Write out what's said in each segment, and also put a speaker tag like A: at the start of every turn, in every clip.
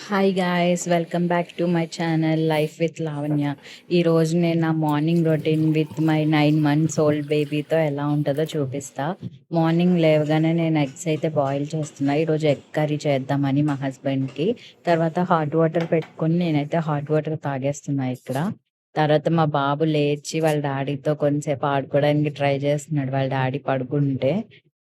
A: Hi guys, welcome back to my channel life with Lavanya. ఈరోజు నేను నా morning routine with my 9 months old బేబీతో ఎలా ఉంటుందో చూపిస్తా. మార్నింగ్ లేవగానే నేను ఎగ్స్ అయితే బాయిల్ చేస్తున్నా. ఈరోజు ఎగ్ కర్రీ చేద్దామని మా హస్బెండ్కి. తర్వాత హాట్ వాటర్ పెట్టుకొని నేనైతే హాట్ వాటర్ తాగేస్తున్నా ఇక్కడ. తర్వాత మా బాబు లేచి వాళ్ళ డాడీతో కొంచెంసేపు ఆడుకోవడానికి ట్రై చేస్తున్నాడు, వాళ్ళ డాడీ పడుకుంటే.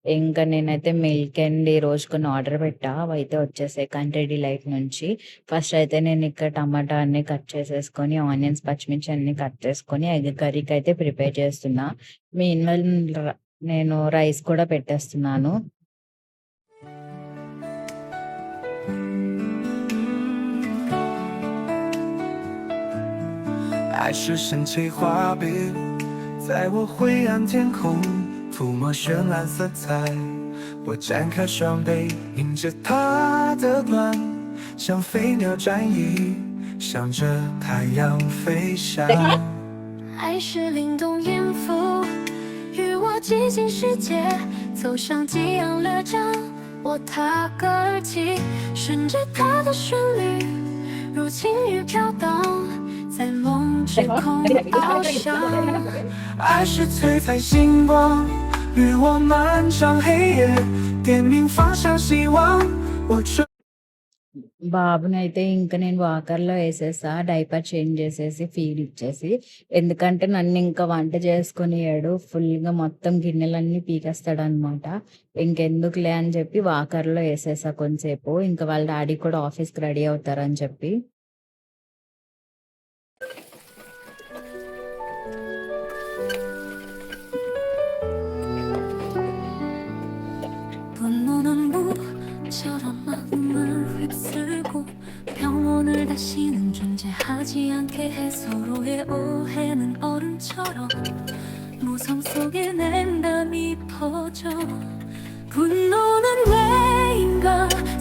A: ఇంకా నేనైతే మిల్క్ అండ్ ఈ రోజు కొన్ని ఆర్డర్ పెట్టా, అవైతే వచ్చేసాయి కంట్రీ డిలైట్ నుంచి. ఫస్ట్ అయితే నేను ఇక్కడ టమాటా అన్ని కట్ చేసేసుకొని, ఆనియన్స్, పచ్చిమిర్చి అన్ని కట్ చేసుకొని ఎగ్ కర్రీకి అయితే ప్రిపేర్ చేస్తున్నా. మీన్వెల్ నేను రైస్ కూడా పెట్టేస్తున్నాను.
B: 爱是神奇画笔，在我灰暗天空涂抹绚烂色彩。我展开双臂，迎着它的暖，像飞鸟展翼，向着太阳飞翔。
C: 爱是灵动音符，与我挤进世界，走向激昂乐章。我踏歌而起，顺着它的旋律，如轻雨飘荡，在梦之空翱翔。
B: 爱是璀璨星光，与我漫长黑夜，点明方向希望。我追。
A: బాబునైతే ఇంకా నేను వాకర్లో వేసేసా, డైపర్ చేంజ్ చేసేసి ఫీడ్ ఇచ్చేసి. ఎందుకంటే నన్ను ఇంకా వంట చేసుకునియాడు, ఫుల్గా మొత్తం గిన్నెలన్నీ పీకేస్తాడు అనమాట. ఇంకెందుకులే అని చెప్పి వాకర్లో వేసేసా కొంచెంసేపు. ఇంకా వాళ్ళ డాడీ కూడా ఆఫీస్కి రెడీ అవుతారని చెప్పి.
C: 분노는 무처럼 마음을 휩쓸고 평온을 다시는 존재하지 않게 해 서로의 오해는 얼음처럼 무성 속에 냉담이 퍼져. 분노는 왜인가,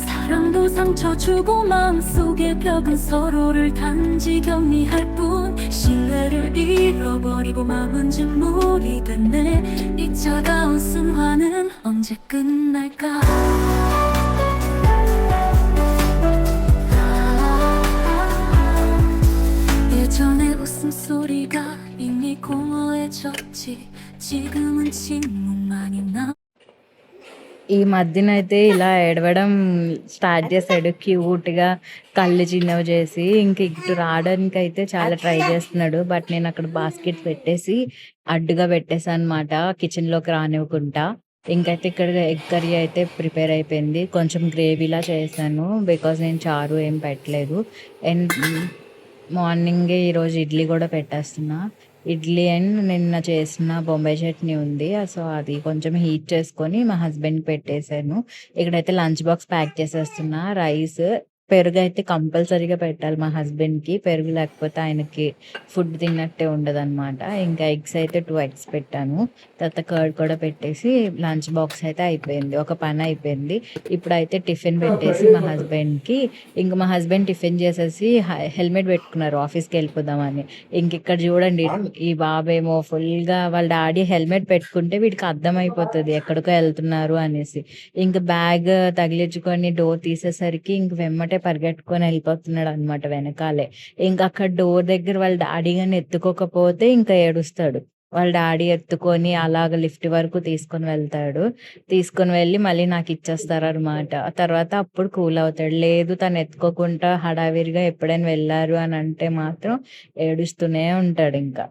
C: 사랑도 상처 주고 마음속의 벽은 서로를 단지 격리할 뿐. 신뢰를 잃어버리고 마음은 진물이 됐네. 이 차가운 순환은 언제 끝날까. 예전의 웃음소리가 이미 공허해졌지. 지금은 침묵만이 남.
A: ఈ మధ్యన అయితే ఇలా ఏడవడం స్టార్ట్ చేశాడు క్యూట్గా, కళ్ళు చిన్నవి చేసి. ఇంక ఇటు రావడానికి అయితే చాలా ట్రై చేస్తున్నాడు, బట్ నేను అక్కడ బాస్కెట్ పెట్టేసి అడ్డుగా పెట్టేసాను అనమాట, కిచెన్లోకి రానివ్వకుండా. ఇంకైతే ఇక్కడ ఎగ్ కర్రీ అయితే ప్రిపేర్ అయిపోయింది. కొంచెం గ్రేవీలా చేశాను, బికాజ్ నేను చారు ఏం పెట్టలేదు. అండ్ మార్నింగే ఈరోజు ఇడ్లీ కూడా పెట్టేస్తున్నా. ఇడ్లీ అండ్ నిన్న చేసిన బొంబాయి చట్నీ ఉంది, సో అది కొంచెం హీట్ చేసుకొని మా హస్బెండ్కి పెట్టేశాను. ఇక్కడైతే లంచ్ బాక్స్ ప్యాక్ చేసేస్తున్నా. రైస్, పెరుగు అయితే కంపల్సరీగా పెట్టాలి మా హస్బెండ్కి. పెరుగు లేకపోతే ఆయనకి ఫుడ్ తిన్నట్టే ఉండదు అనమాట. ఇంకా ఎగ్స్ అయితే 2 eggs పెట్టాను. తర్వాత కర్డ్ కూడా పెట్టేసి లంచ్ బాక్స్ అయితే అయిపోయింది, ఒక పని అయిపోయింది. ఇప్పుడైతే టిఫిన్ పెట్టేసి మా హస్బెండ్కి, ఇంక మా హస్బెండ్ టిఫిన్ చేసేసి హెల్మెట్ పెట్టుకున్నారు ఆఫీస్కి వెళ్ళిపోదామని. ఇంక ఇక్కడ చూడండి, ఈ బాబేమో ఫుల్గా వాళ్ళ డాడీ హెల్మెట్ పెట్టుకుంటే వీడికి అర్థమైపోతుంది ఎక్కడికో వెళ్తున్నారు అనేసి. ఇంక బ్యాగ్ తగిలించుకొని డోర్ తీసేసరికి ఇంక వెమ్మటే పరిగెట్టుకొని వెళ్ళిపోతున్నాడు అనమాట వెనకాలే. ఇంకా అక్కడ డోర్ దగ్గర వాళ్ళ డాడీ గాని ఎత్తుకోకపోతే ఇంకా ఏడుస్తాడు. వాళ్ళ డాడీ ఎత్తుకొని అలాగ లిఫ్ట్ వరకు తీసుకొని వెళ్తాడు. తీసుకొని వెళ్ళి మళ్ళీ నాకు ఇచ్చేస్తారనమాట. తర్వాత అప్పుడు కూల్ అవుతాడు. లేదు తను ఎత్తుకోకుండా హడావిడిగా ఎప్పుడైనా వెళ్ళారు అని అంటే మాత్రం ఏడుస్తూనే ఉంటాడు ఇంకా.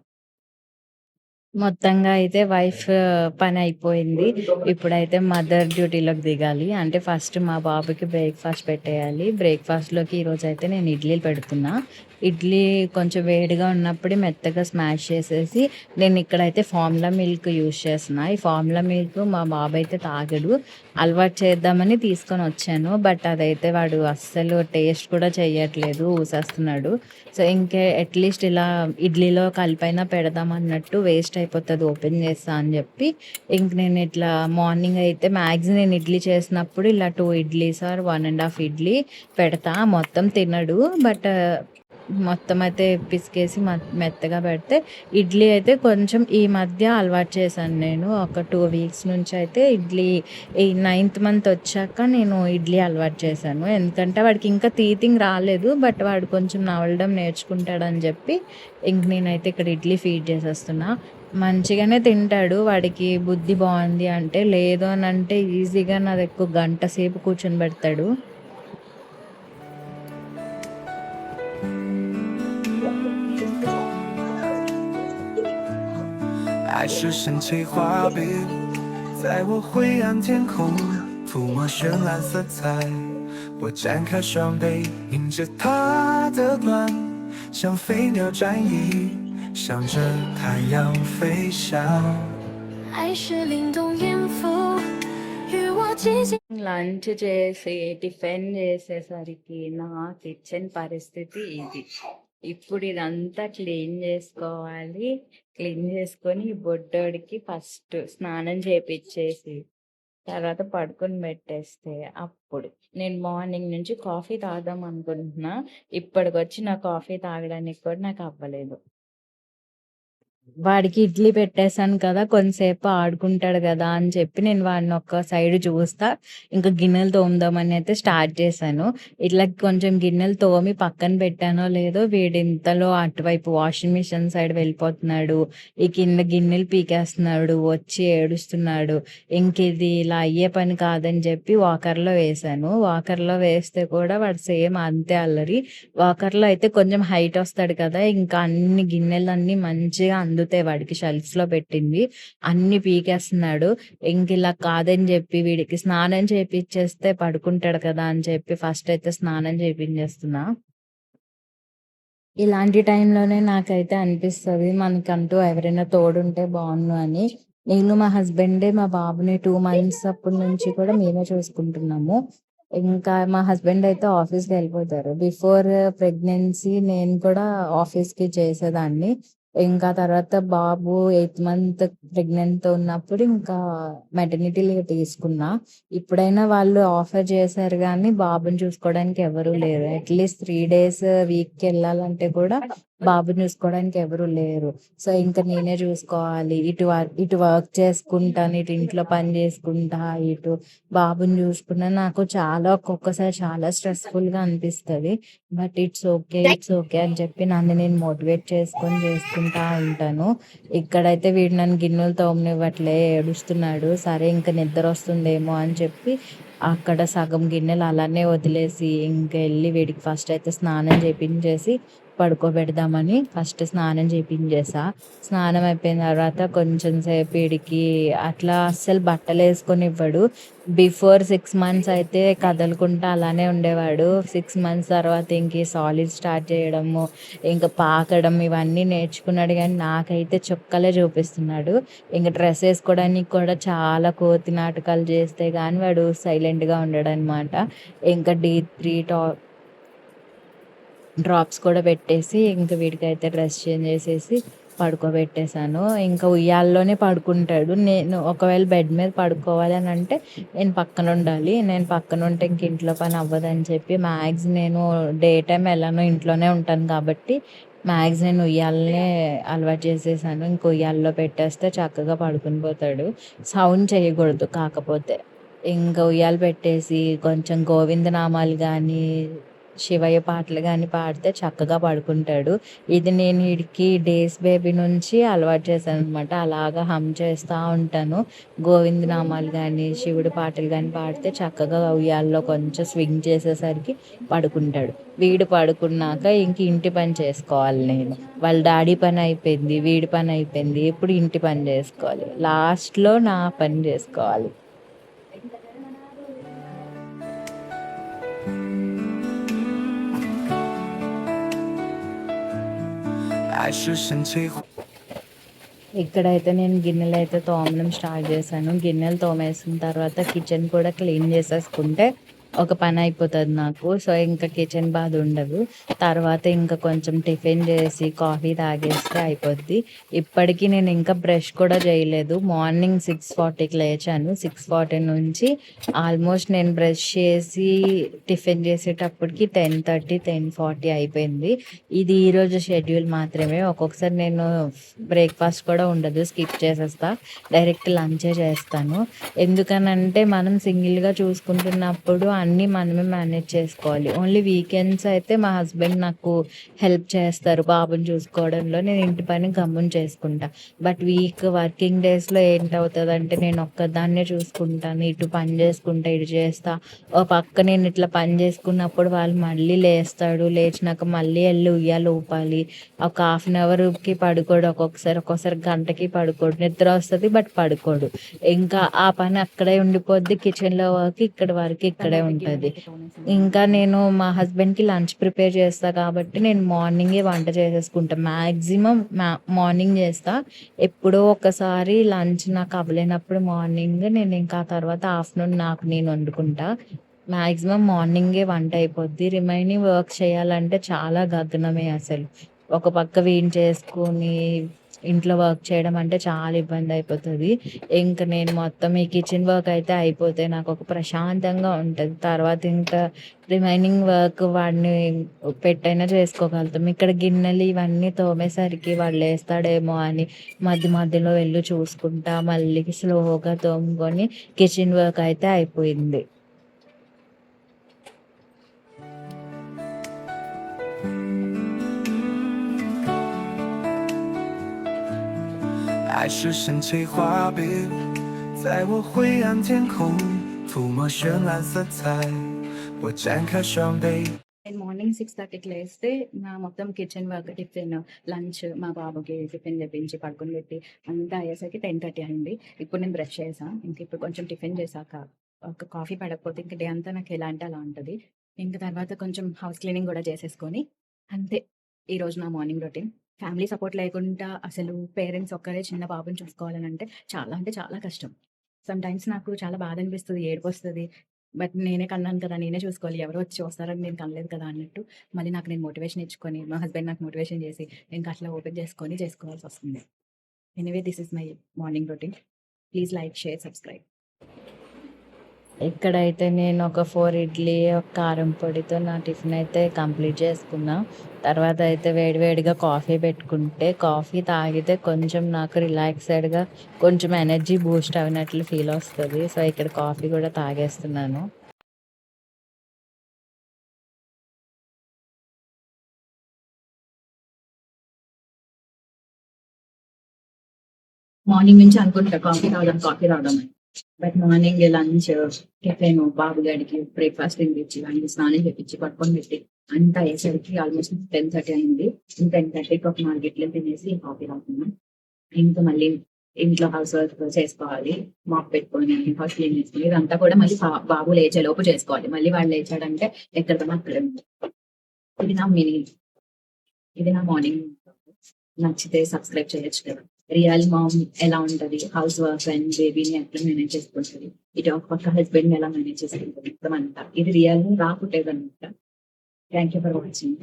A: మొత్తంగా అయితే వైఫ్ పని అయిపోయింది. ఇప్పుడైతే మదర్ డ్యూటీలోకి దిగాలి. అంటే ఫస్ట్ మా బాబుకి బ్రేక్ఫాస్ట్ పెట్టేయాలి. బ్రేక్ఫాస్ట్లోకి ఈరోజు అయితే నేను ఇడ్లీలు పెడుతున్నా. ఇడ్లీ కొంచెం వేడిగా ఉన్నప్పుడే మెత్తగా స్మాష్ చేసేసి, నేను ఇక్కడైతే ఫార్ములా మిల్క్ యూజ్ చేస్తున్నా. ఈ ఫార్ములా మిల్క్ మా బాబు అయితే తాగడు, అలవాటు చేద్దామని తీసుకొని వచ్చాను. బట్ అదైతే వాడు అస్సలు టేస్ట్ కూడా చెయ్యట్లేదు, ఊసేస్తున్నాడు. సో ఇంకే అట్లీస్ట్ ఇలా ఇడ్లీలో కలిపైనా పెడదాం అన్నట్టు, వేస్ట్ అయిపోతుంది ఓపెన్ చేస్తా అని చెప్పి. ఇంక నేను ఇట్లా మార్నింగ్ అయితే మ్యాక్సిమం నేను ఇడ్లీ చేసినప్పుడు ఇలా 2 idlis or 1.5 idli పెడతా. మొత్తం తినడు, బట్ మొత్తం అయితే పిసికేసి మెత్తగా పెడితే ఇడ్లీ అయితే కొంచెం ఈ మధ్య అలవాటు చేశాను నేను. ఒక 2 వీక్స్ నుంచి అయితే ఇడ్లీ ఈ 9th మంత్ వచ్చాక నేను ఇడ్లీ అలవాటు చేశాను. ఎందుకంటే వాడికి ఇంకా టీతింగ్ రాలేదు. బట్ వాడు కొంచెం నవలడం నేర్చుకుంటాడని చెప్పి ఇంక నేనైతే ఇక్కడ ఇడ్లీ ఫీడ్ చేసేస్తున్నా. మంచిగానే తింటాడు. వాడికి బుద్ధి బాగుంది అంటే, లేదు అని అంటే ఈజీగా నా దగ్గర గంట సేపు కూర్చొని పెడతాడు.
B: 爱是神奇画笔，在我灰暗天空涂抹绚烂色彩。我展开双臂，迎着它的暖，像飞鸟展翼，向着太阳飞翔。
C: 爱是灵动音符，与我激情。
A: లంచ్ చేసి టిఫిన్ చేసేసరికి నా కిచెన్ పరిస్థితి ఇది. ఇప్పుడు ఇదంతా క్లీన్ చేసుకోవాలి. క్లీన్ చేసుకొని ఈ బొడ్డోడికి ఫస్ట్ స్నానం చేపిచ్చేసి తర్వాత పడుకొని పెట్టేస్తే అప్పుడు నేను మార్నింగ్ నుంచి కాఫీ తాగుదాం అనుకుంటున్నా. ఇప్పటికొచ్చి నా కాఫీ తాగడానికి కూడా నాకు అవ్వలేదు. వాడికి ఇడ్లీ పెట్టేసాను కదా! కొంతసేపు ఆడుకుంటాడు గదా అని చెప్పి నేను వాడిని ఒక సైడ్ చూస్తా. ఇంకా గిన్నెలు తోముదామని అయితే స్టార్ట్ చేశాను. ఇట్లా కొంచెం గిన్నెలు తోమి పక్కన పెట్టానో లేదో వీడు ఇంతలో అటువైపు వాషింగ్ మిషన్ సైడ్ వెళ్ళిపోతున్నాడు. ఈ కింద గిన్నెలు పీకేస్తున్నాడు. వచ్చి ఏడుస్తున్నాడు. ఇంకిది ఇలా అయ్యే పని కాదని చెప్పి వాకర్‌లో వేశాను. వాకర్‌లో వేస్తే కూడా వాడు సేమ్ అంతే అల్లరి. వాకర్‌లో అయితే కొంచెం హైట్ వస్తాడు కదా! ఇంకా అన్ని గిన్నెలన్నీ మంచిగా అందుతాయి వాడికి షెల్ఫ్స్‌లో పెట్టింది. అన్నీ పీకేస్తున్నాడు. ఇంకిలా కాదని చెప్పి వీడికి స్నానం చేపిచ్చేస్తే పడుకుంటాడు కదా అని చెప్పి ఫస్ట్ అయితే స్నానం చేపించేస్తున్నా. ఇలాంటి టైంలోనే నాకైతే అనిపిస్తది మనకంటూ ఎవరైనా తోడుంటే బావున్ను అని. నేను మా హస్బెండే మా బాబుని 2 మంత్స్ అప్పటి నుంచి కూడా మేమే చూసుకుంటున్నాము. ఇంకా మా హస్బెండ్ అయితే ఆఫీస్‌కెళ్ళిపోతారు. బిఫోర్ ప్రెగ్నెన్సీ నేను కూడా ఆఫీస్‌కి చేసేదాన్ని. ఇంకా తర్వాత బాబు 8th మంత్ ప్రెగ్నెంట్‌తో ఉన్నప్పుడు ఇంకా మెటర్నిటీ లీవ్ తీసుకున్నా. ఇప్పుడైనా వాళ్ళు ఆఫర్ చేశారు గానీ బాబుని చూసుకోవడానికి ఎవరూ లేరు. అట్‌లీస్ట్ 3 డేస్ వీక్‌కెళ్ళాలంటే కూడా బాబుని చూసుకోవడానికి ఎవరు లేరు. సో, ఇంక నేనే చూసుకోవాలి. ఇటు వర్క్ చేసుకుంటాను, ఇటు ఇంట్లో పని చేసుకుంటా, ఇటు బాబుని చూసుకున్నా నాకు ఒక్కొక్కసారి చాలా స్ట్రెస్‌ఫుల్‌గా అనిపిస్తది. బట్ ఇట్స్ ఓకే అని చెప్పి నన్ను నేను మోటివేట్ చేసుకొని చేసుకుంటా ఉంటాను. ఇక్కడైతే వీడు నన్ను గిన్నెలు తోమనివ్వట్లే ఏడుస్తున్నాడు. సరే ఇంక నిద్రొస్తుందేమో అని చెప్పి అక్కడ సగం గిన్నెలు అలానే వదిలేసి ఇంకెళ్ళి వీడికి ఫస్ట్ అయితే స్నానం చేపించేసి పడుకోబెడదామని ఫస్ట్ స్నానం చేపించేసా. స్నానం అయిపోయిన తర్వాత కొంచెం సేపు వీడికి అట్లా అస్సలు బట్టలేసుకొనివ్వడు. బిఫోర్ 6 మంత్స్ అయితే కదలకుంటా అలానే ఉండేవాడు. 6 మంత్స్ తర్వాత ఇంక సాలిడ్ స్టార్ట్ చేయడము, ఇంక పాకడం ఇవన్నీ నేర్చుకున్నాడు గానీ నాకైతే చుక్కలే చూపిస్తున్నాడు. ఇంక డ్రెస్ ఏసుకోవడానికి కూడా చాలా కోతి నాటకాలు చేస్తే గానీ వాడు సైలెంట్‌గా ఉండడనమాట. ఇంకా D3 డ్రాప్స్ కూడా పెట్టేసి ఇంక వీడికైతే డ్రెస్ చేంజ్ చేసేసి పడుకోబెట్టేసాను. ఇంకా ఉయ్యాల్లోనే పడుకుంటాడు. నేను ఒకవేళ బెడ్ మీద పడుకోవాలి అని అంటే నేను పక్కనుండాలి. నేను పక్కనుంటే ఇంక ఇంట్లో పని అవ్వదని చెప్పి నేను డే టైమ్ ఎలానో ఇంట్లోనే ఉంటాను కాబట్టి నేను ఉయ్యాలనే అలవాటు చేసేసాను. ఇంక ఉయ్యాల్లో పెట్టేస్తే చక్కగా పడుకుని పోతాడు. సౌండ్ చేయకూడదు కాకపోతే. ఇంక ఉయ్యాల పెట్టేసి కొంచెం గోవిందనామాలు గానీ, శివయ్య పాటలు గానీ పాడితే చక్కగా పడుకుంటాడు. ఇది నేను ఈడికి డేస్ బేబీ నుంచి అలవాటు చేశాననమాట. అలాగా హమ్ చేస్తా ఉంటాను. గోవిందనామాలు గానీ, శివుడి పాటలు గానీ పాడితే చక్కగా ఉయ్యాల్లో కొంచెం స్వింగ్ చేసేసరికి పడుకుంటాడు. వీడు పడుకున్నాక ఇంక ఇంటి పని చేసుకోవాలి నేను. వాళ్ళ డాడీ పని అయిపోయింది. వీడి పని అయిపోయింది. ఇప్పుడు ఇంటి పని చేసుకోవాలి. లాస్ట్‌లో నా పని చేసుకోవాలి.
B: 爱是神奇。
A: ఇక్కడైతే నేను గిన్నెలైతే తోమడం స్టార్ట్ చేశాను. గిన్నెలు తోమేసిన తర్వాత కిచెన్ కూడా క్లీన్ చేసేసుకుంటే ఒక పని అయిపోతుంది నాకు. సో, ఇంకా కిచెన్ బాధ ఉండదు. తర్వాత ఇంకా కొంచెం టిఫిన్ చేసి, కాఫీ తాగేస్తే అయిపోద్ది. ఇప్పటికి నేను ఇంకా బ్రష్ కూడా చేయలేదు. మార్నింగ్ 6:40కి లేచాను. 6:40 నుంచి ఆల్మోస్ట్ నేను బ్రష్ చేసి, టిఫిన్ చేసేటప్పటికి 10:30, 10:40 అయిపోయింది. ఇది ఈరోజు షెడ్యూల్ మాత్రమే. ఒక్కొక్కసారి నేను బ్రేక్‌ఫాస్ట్ కూడా ఉండదు. స్కిప్ చేసేస్తా. డైరెక్ట్ లంచే చేస్తాను. ఎందుకనంటే మనం సింగిల్‌గా చూసుకుంటున్నప్పుడు అన్నీ మనమే మేనేజ్ చేసుకోవాలి. ఓన్లీ వీకెండ్స్ అయితే మా హస్బెండ్ నాకు హెల్ప్ చేస్తారు బాబుని చూసుకోవడంలో. నేను ఇంటి పని గమ్మున చేసుకుంటా. బట్ వర్కింగ్ డేస్‌లో ఏంటవుతదంటే నేను ఒక్కదాన్నే చూసుకుంటాను. ఇటు పని చేసుకుంటా, ఇటు చేస్తా. ఓ పక్క నేను ఇట్లా పని చేసుకున్నప్పుడు వాళ్ళు మళ్ళీ లేస్తాడు. లేచినాక మళ్ళీ ఎళ్లి ఉయ్యాల ఊపాలి. ఒక హాఫ్ అన్ అవర్‌కి పడుకోడు. ఒక్కొక్కసారి గంటకి పడుకోడు. నిద్ర వస్తది బట్ పడుకోడు. ఇంకా ఆ పని అక్కడే ఉండిపోద్ది. కిచెన్‌లో వర్క్ ఇక్కడి వరకు ఇక్కడే ఉంటది. ఇంకా నేను మా హస్బెండ్‌కి లంచ్ ప్రిపేర్ చేస్తా కాబట్టి నేను మార్నింగే వంట చేసేసుకుంటా. మాక్సిమం మార్నింగ్ చేస్తా. ఎప్పుడో ఒకసారి లంచ్ నాకు అవ్వలేనప్పుడు మార్నింగ్ నేను ఇంకా ఆ తర్వాత ఆఫ్టర్‌నూన్ నాకు నేను వండుకుంటా. మాక్సిమం మార్నింగే వంట అయిపోద్ది. రిమైనింగ్ వర్క్ చేయాలంటే చాలా గగనమే అసలు. ఒక పక్క వీడిని చేసుకొని ఇంట్లో వర్క్ చేయడం అంటే చాలా ఇబ్బంది అయిపోతది. ఇంక నేను మొత్తం ఈ కిచెన్ వర్క్ అయితే అయిపోతే నాకొక ప్రశాంతంగా ఉంటది. తర్వాత ఇంకా రిమైనింగ్ వర్క్ వాడిని పెట్టైనా చేసుకోగలుగుతాం. ఇక్కడ గిన్నెలు ఇవన్నీ తోమేసరికి వాడు లేస్తాడేమో అని మధ్యలో వెళ్లి చూసుకుంటా మళ్ళీ స్లోగా తోముకొని కిచెన్ వర్క్ అయితే అయిపోయింది.
B: 爱是深邃画笔，在我灰暗天空涂抹绚烂色彩。我展开双臂。
D: నేను మార్నింగ్ 6:30కి లేస్తే నా మొత్తం కిచెన్ వర్క్, టిఫిన్, లంచ్ మా బాబుకి టిఫిన్ తెప్పించి పడుకొని పెట్టి అంతా అయ్యేసరికి 10:30 అయింది. ఇప్పుడు నేను బ్రష్ చేశా. ఇప్పుడు కొంచెం టిఫిన్ చేశాక ఒక కాఫీ పడకపోతే ఇంక డే అంతా నాకు ఎలా అంటే అలా ఉంటది. ఇంక తర్వాత కొంచెం హౌస్ క్లీనింగ్ కూడా చేసేసుకొని అంతే ఈరోజు నా మార్నింగ్ రొటీన్. ఫ్యామిలీ సపోర్ట్ లేకుండా అసలు పేరెంట్స్ ఒక్కరే చిన్న బాబుని చూసుకోవాలనంటే చాలా అంటే చాలా కష్టం. సమ్‌టైమ్స్ నాకు చాలా బాధ అనిపిస్తది, ఏడుపొస్తది. బట్ నేనే కన్నాను కదా! నేనే చూసుకోవాలి. ఎవరో వచ్చి చూస్తారని నేను కనలేదు కదా! అన్నట్టు మళ్ళీ నాకు నేను మోటివేషన్ ఇచ్చుకొని, మా హస్బెండ్ నాకు మోటివేషన్ చేసి, ఇంకా అట్లా ఓపెన్ చేసుకొని చేసుకోవాల్సొస్తుంది. Anyway this is my morning routine. Please like, share, subscribe.
A: ఇక్కడైతే నేను ఒక 4 ఇడ్లీ, ఒక కారం పొడితో నా టిఫిన్ అయితే కంప్లీట్ చేసుకున్నా. తర్వాత అయితే వేడివేడిగా కాఫీ పెట్టుకుంటే, కాఫీ తాగితే కొంచెం నాకు రిలాక్స్‌డ్‌గా కొంచెం ఎనర్జీ బూస్ట్ అయినట్లు ఫీల్ వస్తది. సో, ఇక్కడ కాఫీ కూడా తాగేస్తున్నాను.
D: మార్నింగ్ నుంచి అనుకుంటా కాఫీ తాగుదాం అని. బట్ మార్నింగ్ లంచ్, టిఫిన్ బాబు గాడికి బ్రేక్‌ఫాస్ట్ తినిపించి, వాడికి స్నానం చేపించి, పడుకొని పెట్టి అంతా అయ్యేసరికి ఆల్మోస్ట్ 10:30 అయింది. 10:30కి ఒక 4 ఇడ్లీలు తినేసి కాఫీ తాగుతున్నాం. ఇంకా మళ్ళీ ఇంట్లో హౌస్ వర్క్ చేసుకోవాలి. మాప్ పెట్టుకొని, హౌస్ క్లీన్ చేసుకొని ఇదంతా కూడా మళ్ళీ బాబు లేచేలోపు చేసుకోవాలి. మళ్ళీ వాడు లేచాడంటే ఎక్కడ పని అక్కడే ఉంది. ఇది నా మినీ ఇది నా మార్నింగ్. నచ్చితే సబ్స్క్రైబ్ చేయొచ్చు కదా! రియల్ మామ్ ఎలా ఉంటది? హౌస్ వర్క్ అండ్ బేబీని ఎట్లా మేనేజ్ చేసుకుంటది? ఇటు ఒక పక్క హస్బెండ్‌ని ఎలా మేనేజ్ చేసుకుంటది? మొత్తం అంతా. ఇది రియల్ రా ఫుటేజ్ అనమాట. Thank you for watching.